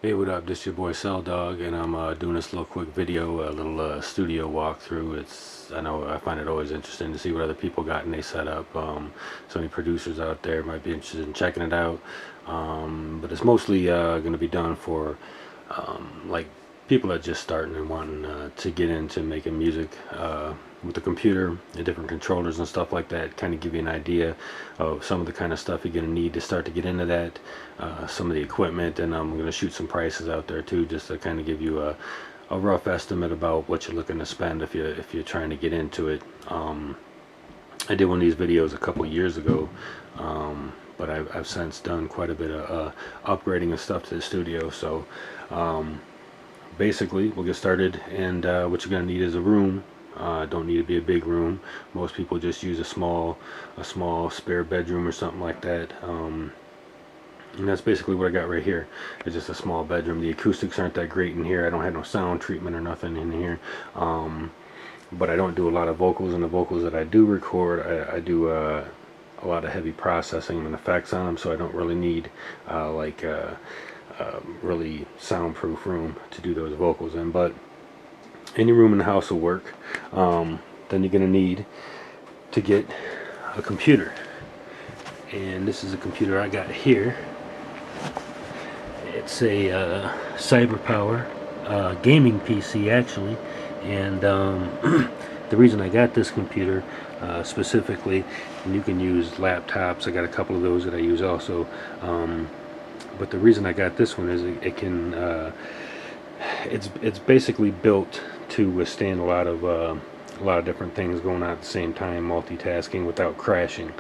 Hey, what up? This your boy Cell Dog, and I'm doing this little quick video, a little studio walkthrough. I know I find it always interesting to see what other people got in their setup. So any producers out there might be interested in checking it out. But it's mostly going to be done for like people that just starting and wanting to get into making music with the computer and different controllers and stuff like that. Kind of give you an idea of some of the kind of stuff you're going to need to start to get into that, some of the equipment, and I'm going to shoot some prices out there too, just to kind of give you a rough estimate about what you're looking to spend if you're trying to get into it. I did one of these videos a couple years ago, but I've since done quite a bit of upgrading and stuff to the studio. So basically we'll get started, and what you're going to need is a room. Don't need to be a big room. Most people just use a small spare bedroom or something like that. And that's basically what I got right here. It's just a small bedroom. The acoustics aren't that great in here. I don't have no sound treatment or nothing in here. But I don't do a lot of vocals, and the vocals that I do record, I do a lot of heavy processing and effects on them, so I don't really need really soundproof room to do those vocals in. But any room in the house will work. Then you're going to need to get a computer, and this is a computer I got here. It's a CyberPower gaming PC actually, and the reason I got this computer specifically, and you can use laptops, I got a couple of those that I use also, but the reason I got this one is it can it's basically built to withstand a lot of different things going on at the same time, multitasking without crashing.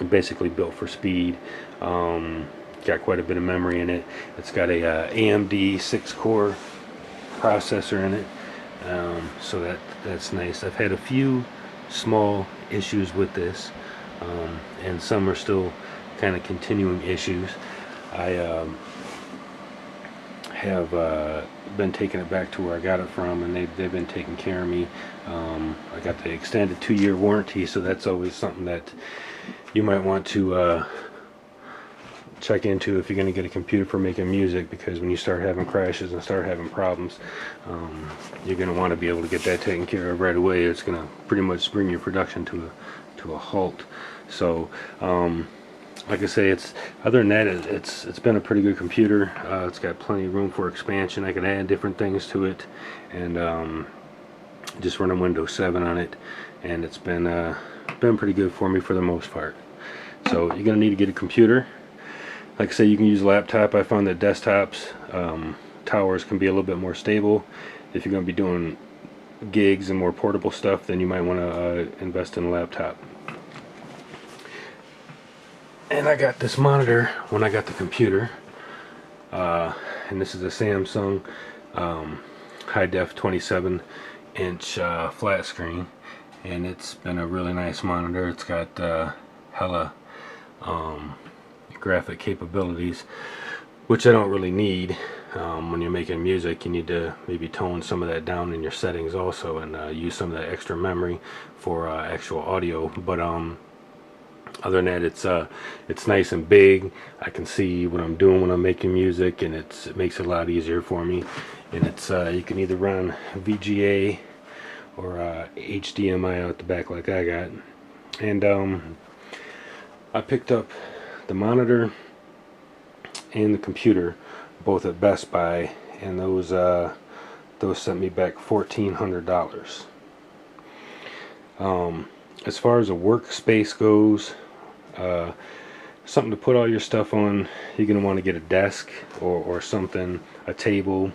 Basically built for speed. Got quite a bit of memory in it. It's got a AMD 6-core processor in it, so that's nice. I've had a few small issues with this, and some are still kind of continuing issues. I have been taking it back to where I got it from, and they've been taking care of me. I got the extended 2-year warranty, so that's always something that you might want to check into if you're going to get a computer for making music, because when you start having crashes and start having problems, you're going to want to be able to get that taken care of right away. It's going to pretty much bring your production to a halt. So like I say, other than that, it's been a pretty good computer. It's got plenty of room for expansion. I can add different things to it, and just running Windows 7 on it, and it's been pretty good for me for the most part. So you're gonna need to get a computer. Like I say, you can use a laptop. I found that desktops, towers can be a little bit more stable. If you're gonna be doing gigs and more portable stuff, then you might want to invest in a laptop. And I got this monitor when I got the computer, and this is a Samsung high def 27-inch flat screen, and it's been a really nice monitor. It's got hella graphic capabilities, which I don't really need. When you're making music, you need to maybe tone some of that down in your settings also, and use some of that extra memory for actual audio. But other than that, it's nice and big. I can see what I'm doing when I'm making music, and it makes it a lot easier for me. And it's you can either run VGA or HDMI out the back like I got. And I picked up the monitor and the computer both at Best Buy, and those sent me back $1,400. As far as a workspace goes, something to put all your stuff on, you're going to want to get a desk or something, a table,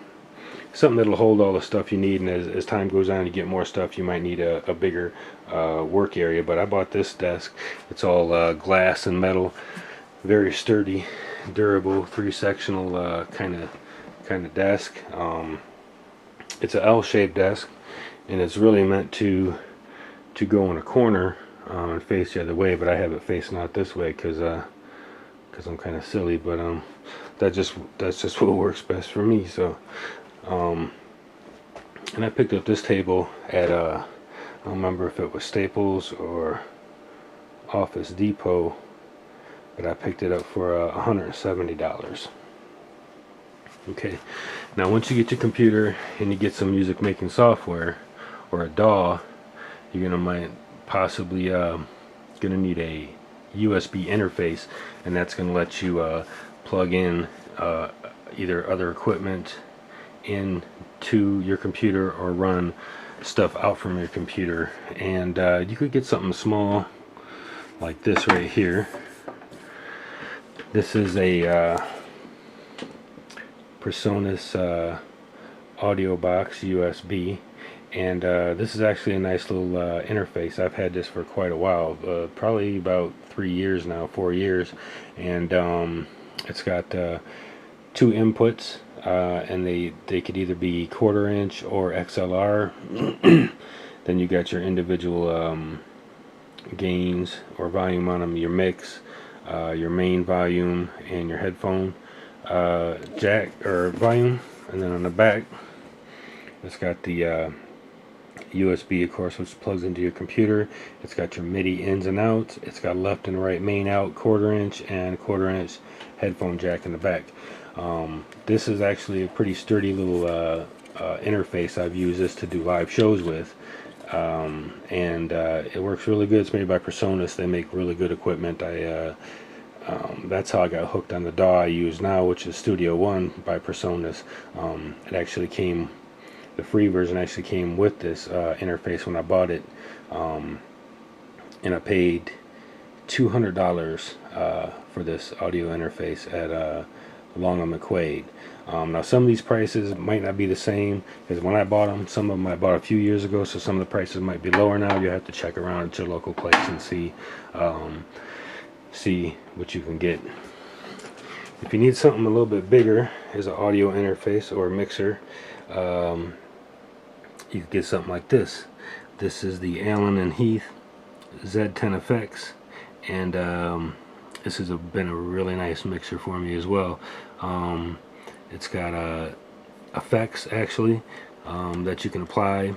something that'll hold all the stuff you need. And as time goes on, you get more stuff, you might need a bigger work area. But I bought this desk. It's all glass and metal, very sturdy, durable, 3-sectional kind of desk. It's an L-shaped desk, and it's really meant to go in a corner and face the other way, but I have it facing out this way because I'm kind of silly. But that's just what works best for me. So and I picked up this table at I don't remember if it was Staples or Office Depot, but I picked it up for $170. Okay, now once you get your computer and you get some music making software or a DAW, you're gonna might possibly gonna need a USB interface, and that's gonna let you plug in either other equipment into your computer or run stuff out from your computer. And you could get something small like this right here. This is a PreSonus audio box USB, and this is actually a nice little interface. I've had this for quite a while, probably about 3 years now, 4 years, and it's got 2 inputs, and they could either be 1/4 inch or XLR. Then you got your individual gains or volume on them, your mix, your main volume, and your headphone jack or volume. And then on the back it's got the USB, of course, which plugs into your computer. It's got your MIDI ins and outs. It's got left and right main out, 1/4 inch and 1/4 inch headphone jack in the back. This is actually a pretty sturdy little interface. I've used this to do live shows with, and it works really good. It's made by PreSonus. They make really good equipment. That's how I got hooked on the DAW I use now, which is Studio One by PreSonus. It actually came, the free version actually came with this interface when I bought it, and I paid $200 for this audio interface at Long & McQuade. Now some of these prices might not be the same as when I bought them. Some of them I bought a few years ago, so some of the prices might be lower now. You have to check around at your local place and see what you can get. If you need something a little bit bigger as an audio interface or a mixer, you could get something like this. This is the Allen & Heath Z10FX, and this has been a really nice mixer for me as well. It's got effects actually that you can apply,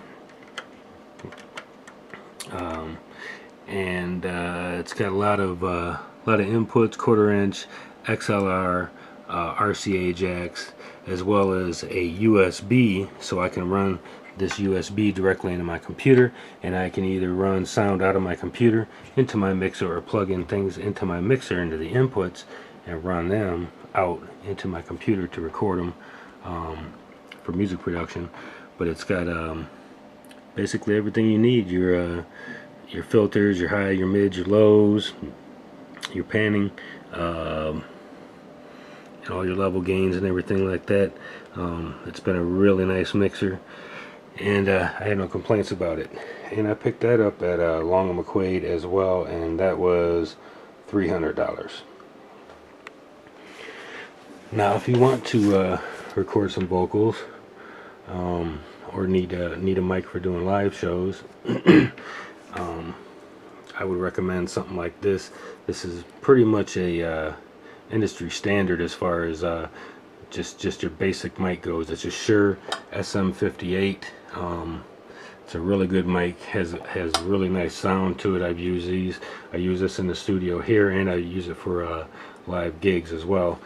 and it's got a lot of inputs, 1/4 inch, XLR, RCA jacks, as well as a USB, so I can run this USB directly into my computer, and I can either run sound out of my computer into my mixer or plug in things into my mixer into the inputs and run them out into my computer to record them for music production. But it's got basically everything you need: your filters, your high, your mids, your lows, your panning, and all your level gains and everything like that. It's been a really nice mixer, and I had no complaints about it. And I picked that up at Long & McQuade as well, and that was $300. Now if you want to record some vocals, or need a mic for doing live shows, I would recommend something like this. This is pretty much a industry standard as far as just your basic mic goes. It's a Shure SM58. It's a really good mic, has really nice sound to it. I've used these. I use this in the studio here, and I use it for live gigs as well.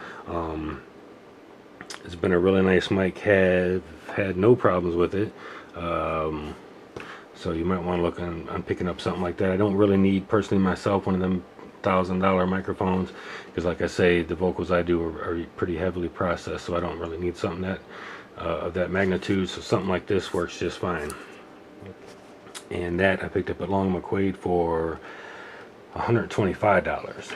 It's been a really nice mic. Have had no problems with it. So you might want to look on picking up something like that. I don't really need, personally myself, one of them $1,000 microphones, because like I say, the vocals I do are pretty heavily processed, so I don't really need something that of that magnitude. So something like this works just fine. And that I picked up at Long & McQuade for $125.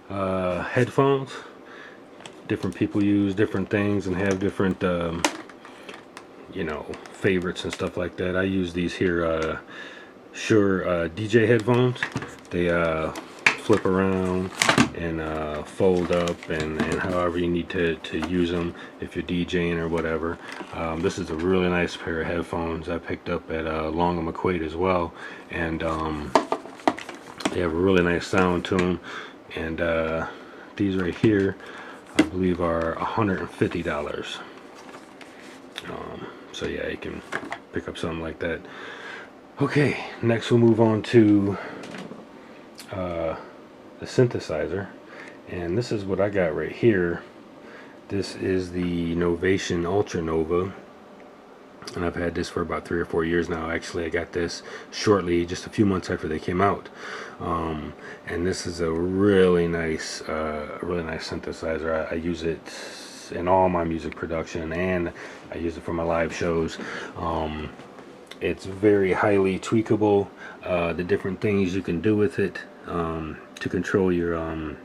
Headphones. Different people use different things and have different favorites and stuff like that. I use these here Shure DJ headphones. They flip around and fold up, and however you need to use them if you're DJing or whatever. This is a really nice pair of headphones I picked up at Long & McQuade as well, and they have a really nice sound to them. And these right here, I believe, are $150. So yeah, you can pick up something like that. Okay, next we'll move on to the synthesizer, and this is what I got right here. This is the Novation Ultra Nova, and I've had this for about 3 or 4 years now. Actually, I got this shortly, just a few months after they came out. And this is a really nice synthesizer. I use it in all my music production, and I use it for my live shows. It's very highly tweakable. The different things you can do with it to control your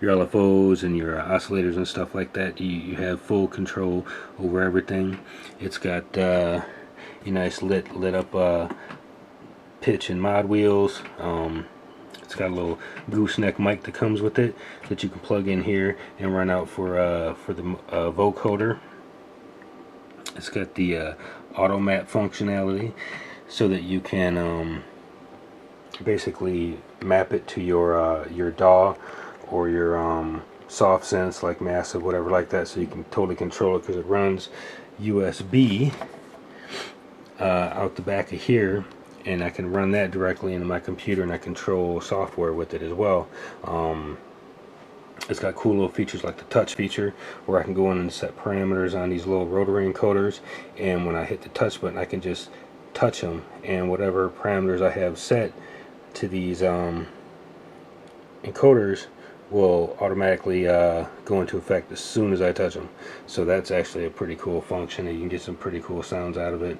LFOs and your oscillators and stuff like that. You have full control over everything. It's got your nice lit up pitch and mod wheels. It's got a little gooseneck mic that comes with it that you can plug in here and run out for the vocoder. It's got the auto map functionality so that you can basically map it to your DAW or your soft synths like Massive, whatever like that, so you can totally control it because it runs USB out the back of here, and I can run that directly into my computer, and I control software with it as well. It's got cool little features like the touch feature, where I can go in and set parameters on these little rotary encoders, and when I hit the touch button I can just touch them, and whatever parameters I have set to these encoders will automatically go into effect as soon as I touch them. So that's actually a pretty cool function, and you can get some pretty cool sounds out of it.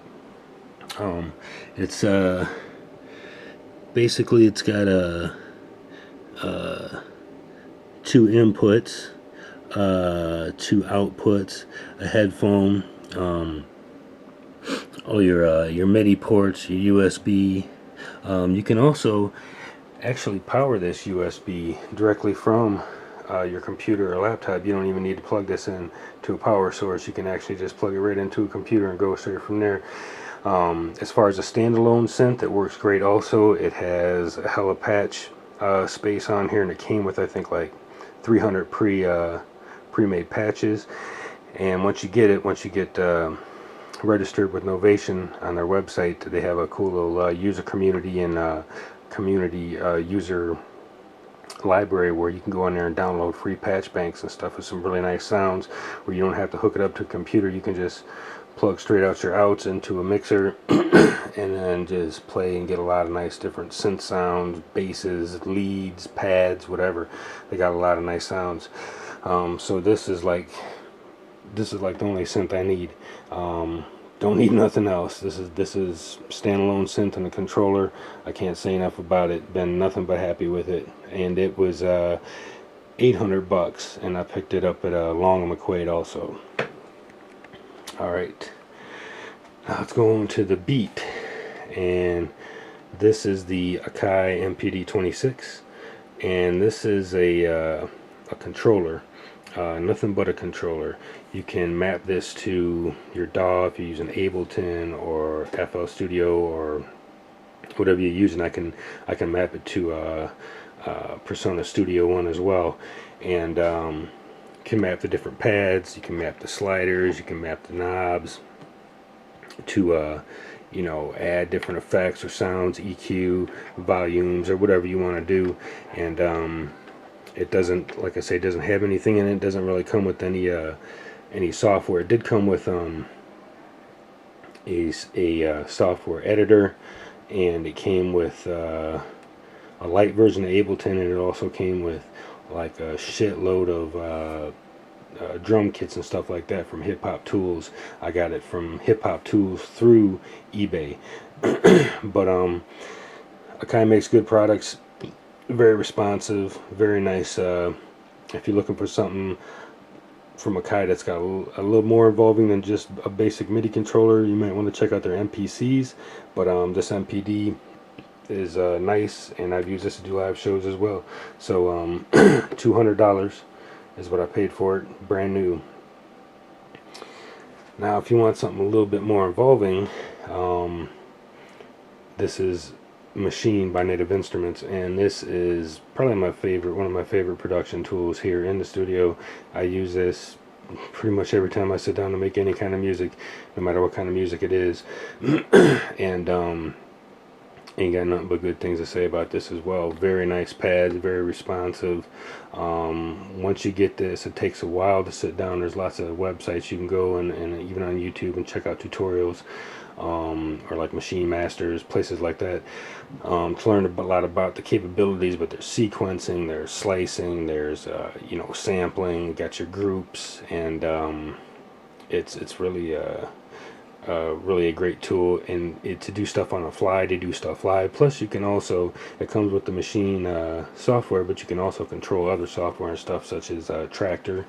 It's basically, it's got two inputs, two outputs, a headphone, all your MIDI ports, your USB. You can also actually power this USB directly from your computer or laptop. You don't even need to plug this in to a power source. You can actually just plug it right into a computer and go straight from there. As far as a standalone synth, it works great also. It has a hella patch space on here, and it came with, I think, like 300 pre-made patches. And once you get registered with Novation on their website, they have a cool little user community and community user library where you can go in there and download free patch banks and stuff with some really nice sounds, where you don't have to hook it up to a computer. You can just plug straight out your outs into a mixer and then just play and get a lot of nice different synth sounds, basses, leads, pads, whatever. They got a lot of nice sounds. So this is like the only synth I need. Don't need nothing else. This is standalone synth and a controller. I can't say enough about it. Been nothing but happy with it. And it was $800, and I picked it up at Long & McQuade also. Alright, now let's go on to the Beat, and this is the Akai MPD-26, and this is a controller, nothing but a controller. You can map this to your DAW if you're using Ableton or FL Studio or whatever you're using. I can map it to Persona Studio One as well, and can map the different pads, you can map the sliders, you can map the knobs to you know, add different effects or sounds, EQ, volumes, or whatever you want to do. And it doesn't, like I say, it doesn't have anything in it. It doesn't really come with any software. It did come with a software editor, and it came with a light version of Ableton, and it also came with like a shitload of drum kits and stuff like that from Hip Hop Tools. I got it from Hip Hop Tools through eBay. But Akai makes good products, very responsive, very nice. If you're looking for something from Akai that's got a little more involving than just a basic MIDI controller, you might want to check out their MPCs. But this MPD is nice, and I've used this to do live shows as well. So $200 is what I paid for it, brand new. Now if you want something a little bit more involving, this is Machine by Native Instruments, and this is probably one of my favorite production tools here in the studio. I use this pretty much every time I sit down to make any kind of music, no matter what kind of music it is. And Ain't got nothing but good things to say about this as well. Very nice pads, very responsive. Once you get this, it takes a while to sit down. There's lots of websites you can go and even on YouTube and check out tutorials, or like Machine Masters, places like that, to learn a lot about the capabilities. But there's sequencing, there's slicing, there's sampling. You got your groups, and it's really a great tool, and to do stuff on the fly, to do stuff live. Plus you can also, it comes with the machine software, but you can also control other software and stuff such as Tractor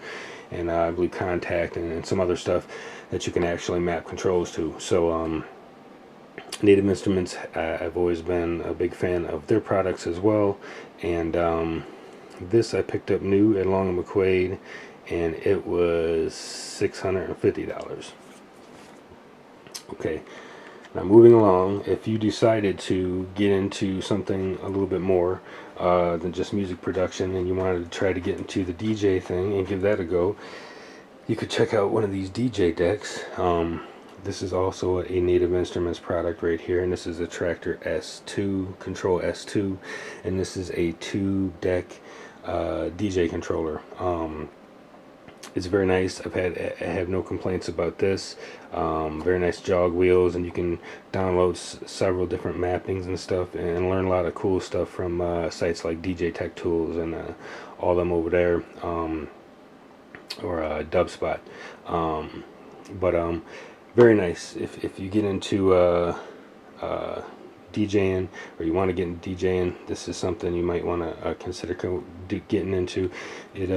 and I believe Contact and some other stuff that you can actually map controls to. So Native Instruments, I've always been a big fan of their products as well, and this I picked up new at Long & McQuade, and it was $650. Okay, now moving along, if you decided to get into something a little bit more than just music production, and you wanted to try to get into the DJ thing and give that a go, you could check out one of these DJ decks. This is also a Native Instruments product right here, and this is a Tractor S2, Control S2, and this is a 2-deck DJ controller. It's very nice. I have no complaints about this. Very nice jog wheels, and you can download several different mappings and stuff, and learn a lot of cool stuff from sites like DJ Tech Tools and all them over there, or Dubspot. But very nice if you get into DJing, or you want to get into DJing. This is something you might want to consider getting into. It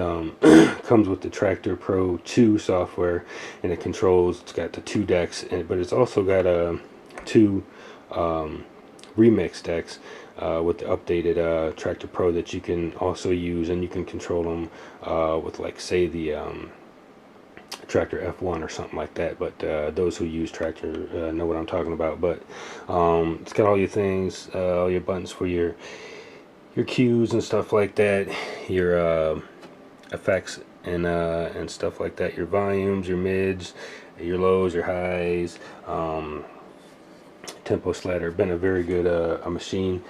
comes with the Tractor Pro 2 software, and it controls, it's got the 2 decks, but it's also got 2 remix decks with the updated Tractor Pro that you can also use, and you can control them with, like, say, the Tractor F1 or something like that. But those who use Tractor know what I'm talking about. But it's got all your things, all your buttons for your cues and stuff like that, your effects and stuff like that, your volumes, your mids, your lows, your highs, tempo slider. Been a very good machine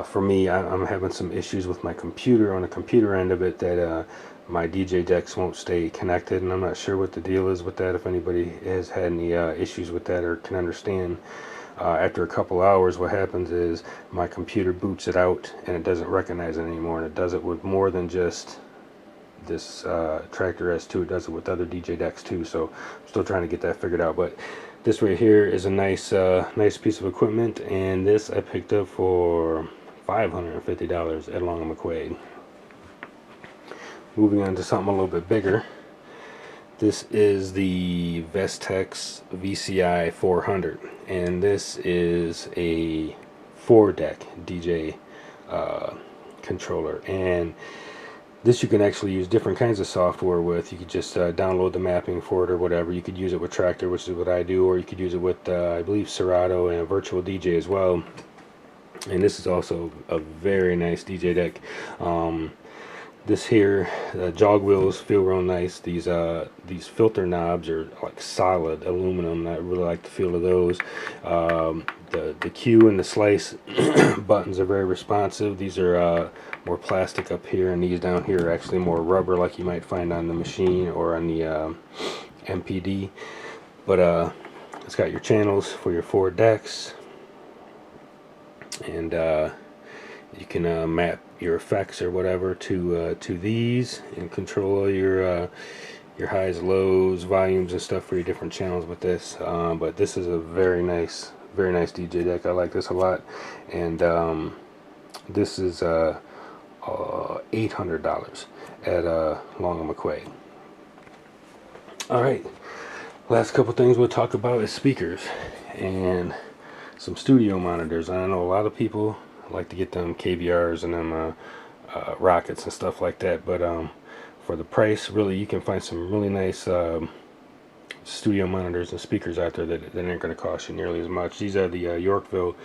for me. I'm having some issues with my computer, on the computer end of it, that my DJ decks won't stay connected, and I'm not sure what the deal is with that. If anybody has had any issues with that or can understand, after a couple hours, what happens is my computer boots it out and it doesn't recognize it anymore, and it does it with more than just this Tractor S2. It does it with other DJ decks too, so I'm still trying to get that figured out. But this right here is a nice piece of equipment, and this I picked up for $550 at Long & McQuade. Moving on to something a little bit bigger. This is the Vestax VCI 400, and this is a 4-deck DJ controller, and this you can actually use different kinds of software with. You could just download the mapping for it or whatever. You could use it with Tractor, which is what I do, or you could use it with I believe Serato and a Virtual DJ as well. And this is also a very nice DJ deck. This here, the jog wheels feel real nice. These filter knobs are like solid aluminum. I really like the feel of those. The cue and the slice buttons are very responsive. These are more plastic up here, and these down here are actually more rubber, like you might find on the machine or on the MPD. But it's got your channels for your 4 decks, and you can map your effects or whatever to these, and control your highs, lows, volumes, and stuff for your different channels with this. But this is a very nice DJ deck. I like this a lot, and this is $800 at Long & McQuade. All right, last couple things we'll talk about is speakers and some studio monitors. I know a lot of people like to get them KVRs and them rockets and stuff like that, but for the price, really, you can find some really nice studio monitors and speakers out there that aren't going to cost you nearly as much. These are the Yorkville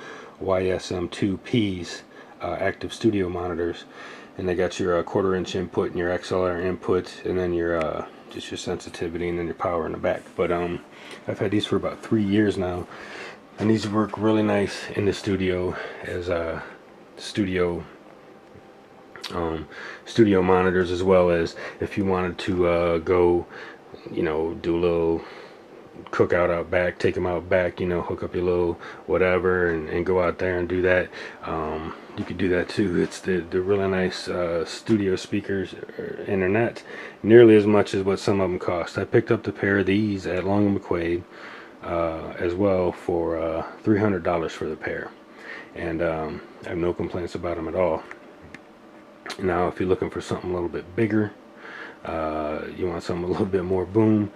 YSM2Ps active studio monitors, and they got your 1/4-inch input and your XLR input, and then your just your sensitivity, and then your power in the back. But I've had these for about 3 years now. And these work really nice in the studio as studio studio monitors, as well as if you wanted to go, you know, do a little cookout out back, take them out back, you know, hook up your little whatever and go out there and do that. You could do that too. It's the really nice studio speakers, and they're not nearly as much as what some of them cost. I picked up the pair of these at Long & McQuade as well for $300 for the pair, and I have no complaints about them at all. Now if you're looking for something a little bit bigger, you want something a little bit more boom,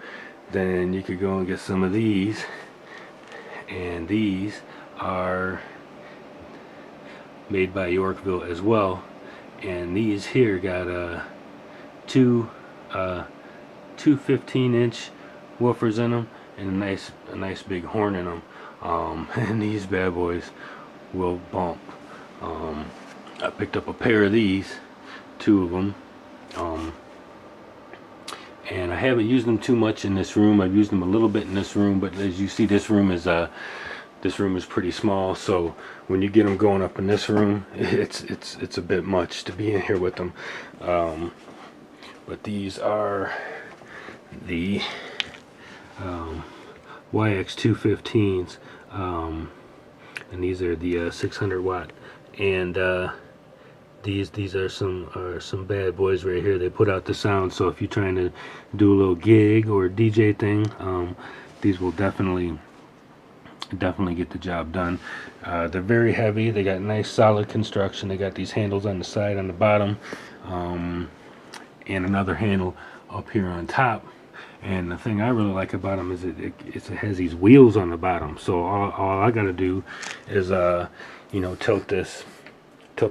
then you could go and get some of these, and these are made by Yorkville as well, and these here got two 15-inch woofers in them and a nice big horn in them, and these bad boys will bump. I picked up a pair of these, 2 of them, and I haven't used them too much in this room. I've used them a little bit in this room, but as you see, this room is pretty small, so when you get them going up in this room, it's a bit much to be in here with them. But these are the YX215s, and these are the 600 watt, and these are some bad boys right here. They put out the sound, so if you're trying to do a little gig or DJ thing, these will definitely get the job done. They're very heavy. They got nice solid construction. They got these handles on the side, on the bottom, and another handle up here on top. And the thing I really like about them is it has these wheels on the bottom, so all I gotta do is you know, tilt the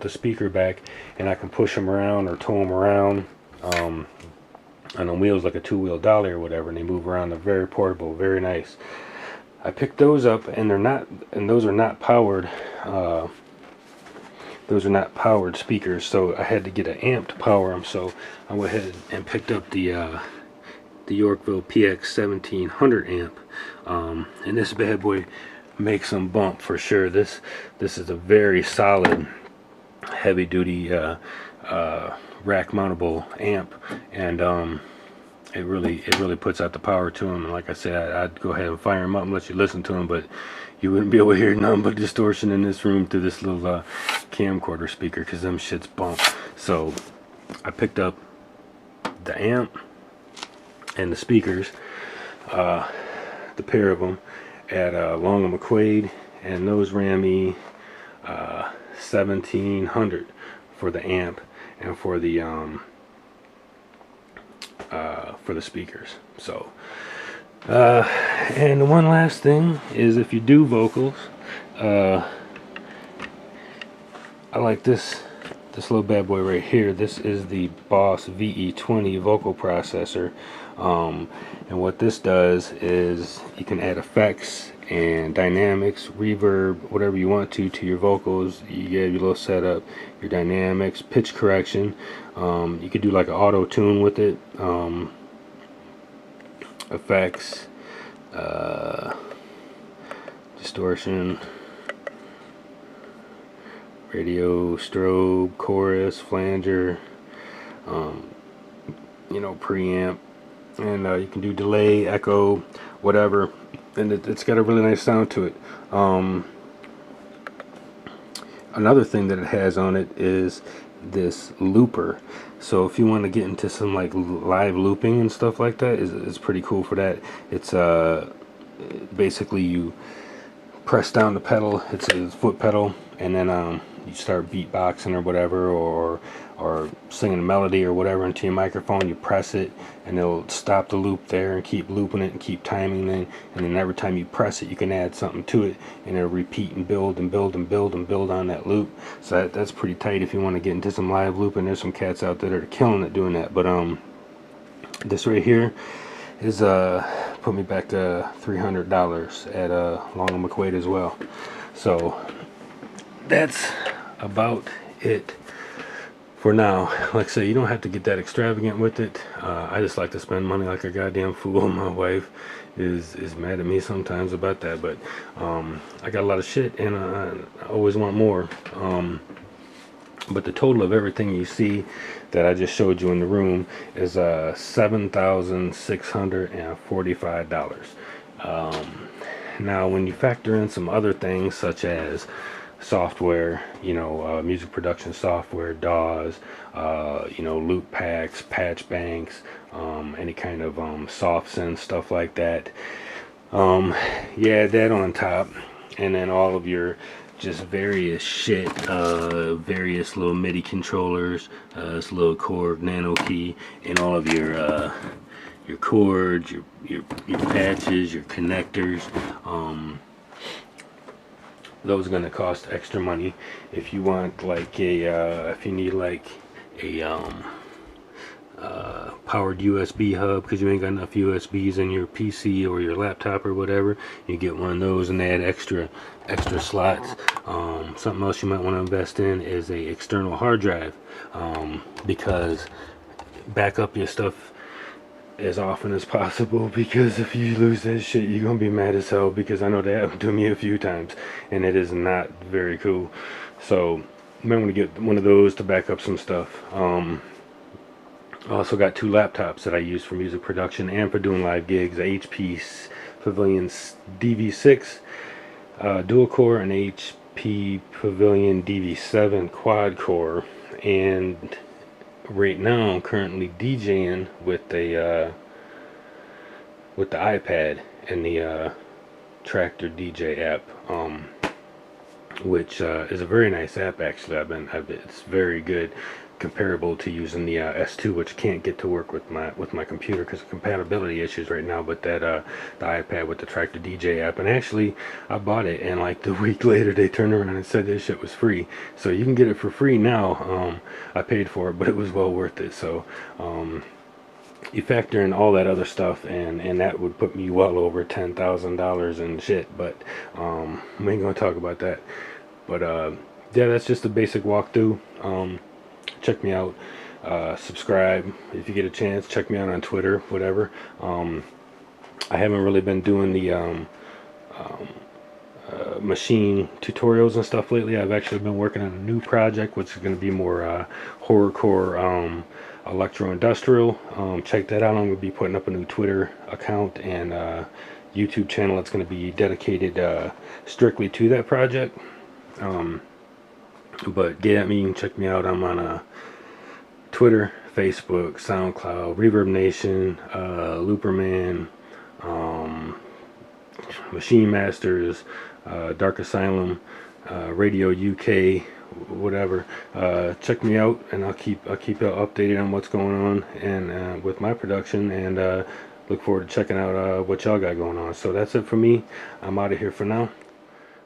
speaker back, and I can push them around or tow them around on the wheels like a 2-wheel dolly or whatever, and they move around. They're very portable, very nice. I picked those up, and those are not powered. Those are not powered speakers, so I had to get an amp to power them. So I went ahead and picked up the Yorkville PX 1700 amp, and this bad boy makes them bump for sure. This is a very solid, heavy duty rack mountable amp, and it really puts out the power to them. And like I said, I'd go ahead and fire them up and let you listen to them, but you wouldn't be able to hear nothing but distortion in this room through this little camcorder speaker, because them shits bump. So I picked up the amp and the speakers, the pair of them, at Long & McQuade, and those ran me $1,700 for the amp and for the speakers. So and one last thing is, if you do vocals, I like this little bad boy right here. This is the Boss VE20 vocal processor, and what this does is you can add effects and dynamics, reverb, whatever you want to your vocals. You get your little setup, your dynamics, pitch correction. You could do like an auto tune with it, effects, distortion, radio, strobe, chorus, flanger, you know, preamp, and you can do delay, echo, whatever, and it's got a really nice sound to it. Another thing that it has on it is this looper, so if you want to get into some like live looping and stuff like that, is pretty cool for that. It's basically you press down the pedal, it's a foot pedal, and then you start beatboxing or whatever, or singing a melody or whatever into your microphone. You press it and it'll stop the loop there and keep looping it and keep timing it, and then every time you press it you can add something to it, and it'll repeat and build and build and build and build on that loop. So that's pretty tight if you want to get into some live looping. There's some cats out there that are killing it doing that. But this right here is put me back to $300 at Long & McQuade as well. So that's about it for now. Like I say, you don't have to get that extravagant with it. I just like to spend money like a goddamn fool. My wife is mad at me sometimes about that, but I got a lot of shit and I always want more. But the total of everything you see that I just showed you in the room is $7,645. Now, when you factor in some other things such as software, music production software, DAWs, loop packs, patch banks, any kind of soft synth stuff like that. Yeah, that on top, and then all of your just various shit, various little MIDI controllers, this little Korg Nano Key, and all of your cords, your patches, your connectors. Those are going to cost extra money. If you want like if you need like a powered USB hub because you ain't got enough USBs in your PC or your laptop or whatever, you get one of those and add extra slots. Something else you might want to invest in is a external hard drive, because back up your stuff as often as possible, because if you lose that shit you're gonna be mad as hell, because I know that happened to me a few times and it is not very cool. So you might want to get one of those to back up some stuff. I also got 2 laptops that I use for music production and for doing live gigs: a HP Pavilion DV6 dual core and HP Pavilion DV7 quad core. And right now I'm currently DJing with the iPad and the Traktor DJ app, which is a very nice app actually. It's very good, comparable to using the S2, which can't get to work with my computer because of compatibility issues right now. But that the iPad with the Traktor DJ app, and actually I bought it and like the week later they turned around and said this shit was free, so you can get it for free now. I paid for it, but it was well worth it. So you factor in all that other stuff, and that would put me well over $10,000 in shit, but we ain't gonna talk about that. But yeah, that's just a basic walkthrough. Check me out, subscribe if you get a chance, check me out on Twitter, whatever. I haven't really been doing the machine tutorials and stuff lately. I've actually been working on a new project which is going to be more horrorcore, electro-industrial. Check that out. I'm going to be putting up a new Twitter account and YouTube channel that's going to be dedicated strictly to that project. But get at me, you can check me out. I'm on Twitter, Facebook, SoundCloud, Reverb Nation, Looperman, Machine Masters, Dark Asylum, Radio UK, whatever. Check me out, and I'll keep you updated on what's going on and with my production, and look forward to checking out what y'all got going on. So that's it for me. I'm out of here for now.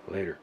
Later.